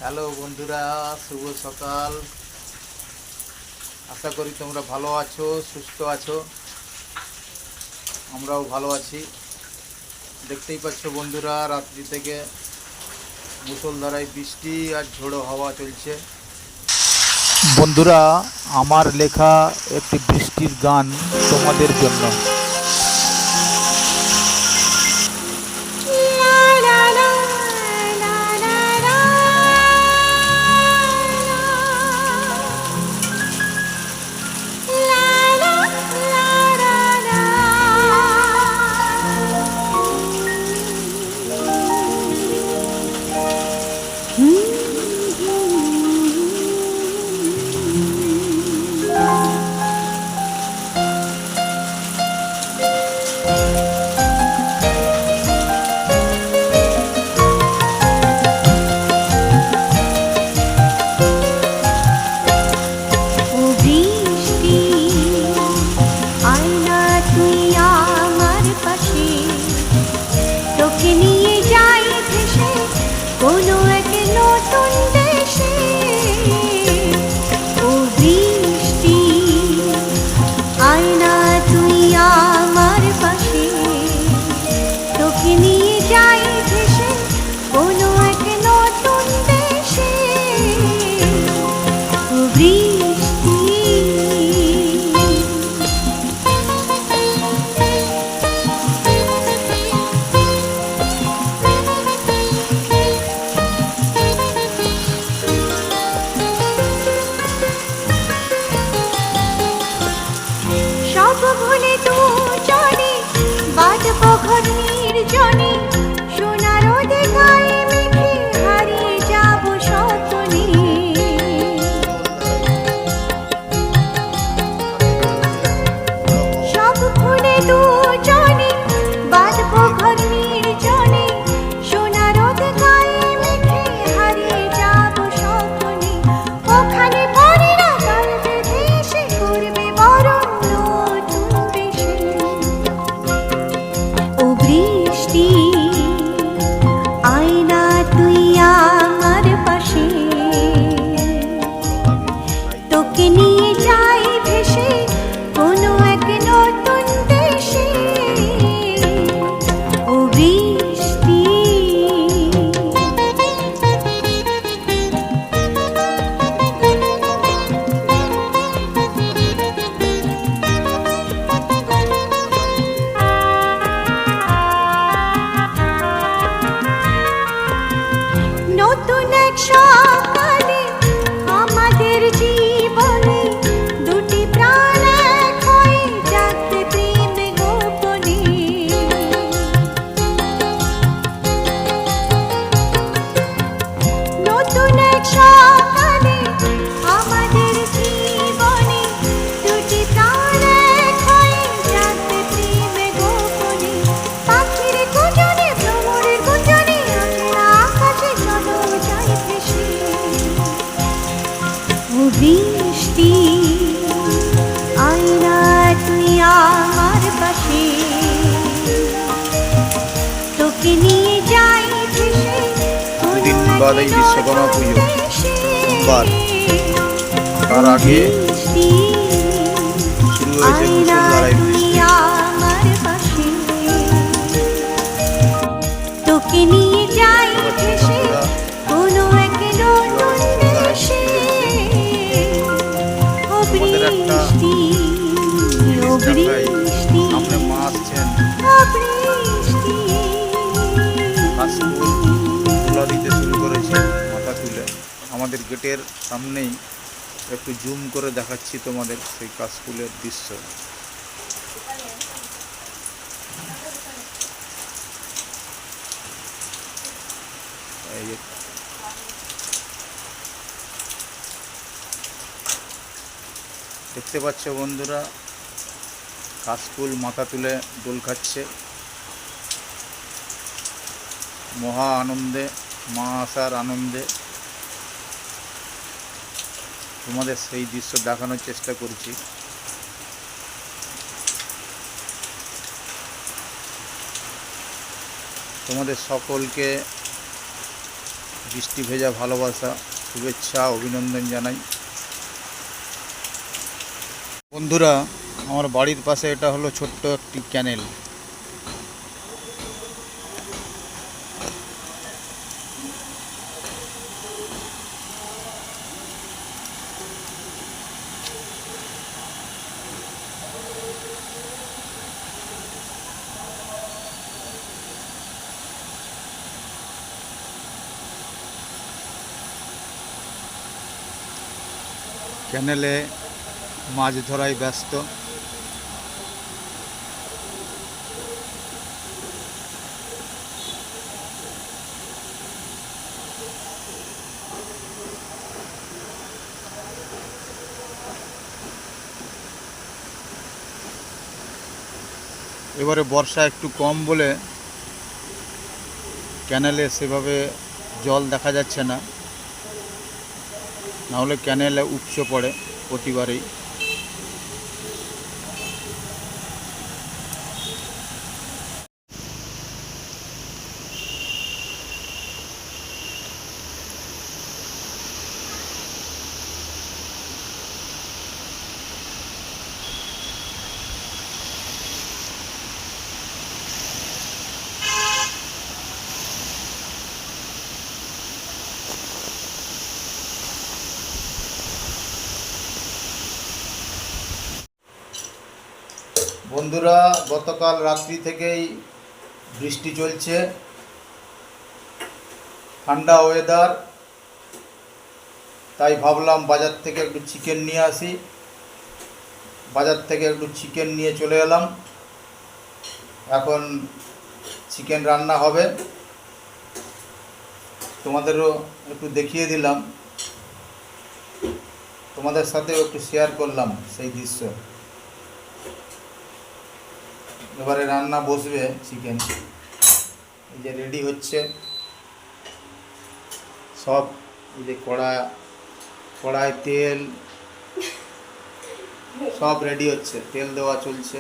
Hello বন্ধুরা, শুভ সকাল। আশা করি তোমরা ভালো আছো, সুস্থ আছো। আমরাও ভালো আছি। দেখতেই পাচ্ছ বন্ধুরা, রাত্রি থেকে মুষলধারায় বৃষ্টি আর ঝোড়ো হাওয়া চলছে। বন্ধুরা, আমার লেখা একটি বৃষ্টির গান তোমাদের জন্য। দুদিন বাদেই বিশ্বকর্মা পুজো, সোমবার। তার আগে শুরু হয়েছে মুষলধারায় বৃষ্টি। তোমাদের একটা জিনিস দেখাই, সামনে মা আসছেন। কাশফুল তুলা দিতে শুরু করেছে মাথা তুলে। আমাদের গেটের সামনেই একটু জুম করে দেখাচ্ছি তোমাদের সেই কাশফুলের দৃশ্য। দেখতে পাচ্ছ বন্ধুরা, কাশফুল মাথা তুলে দোল খাচ্ছে মহা আনন্দে, মা আসার আনন্দে। তোমাদের সেই দৃশ্য দেখানোর চেষ্টা করছি। তোমাদের সকলকে বৃষ্টি ভেজা ভালোবাসা, শুভেচ্ছা, অভিনন্দন জানাই। বন্ধুরা, আমার বাড়ির পাশে এটা হলো ছোট্ট একটি ক্যানেল। ক্যানেলে মাছ ধরায় ব্যস্ত। এবারে বর্ষা একটু কম বলে ক্যানেলে সেভাবে জল দেখা যাচ্ছে না, নাহলে ক্যানেলে উপচে পড়ে প্রতিবারেই। বন্ধুরা, গতকাল রাত্রি থেকেই বৃষ্টি চলছে, ঠান্ডা ওয়েদার, তাই ভাবলাম বাজার থেকে একটু চিকেন নিয়ে আসি। বাজার থেকে একটু চিকেন নিয়ে চলে এলাম। এখন চিকেন রান্না হবে, তোমাদেরও একটু দেখিয়ে দিলাম, তোমাদের সাথেও একটু শেয়ার করলাম সেই দৃশ্য। এবারে রান্না বসবে চিকেন, এই যে রেডি হচ্ছে সব। এই যে কড়ায় তেল সব রেডি হচ্ছে, তেল দেওয়া চলছে।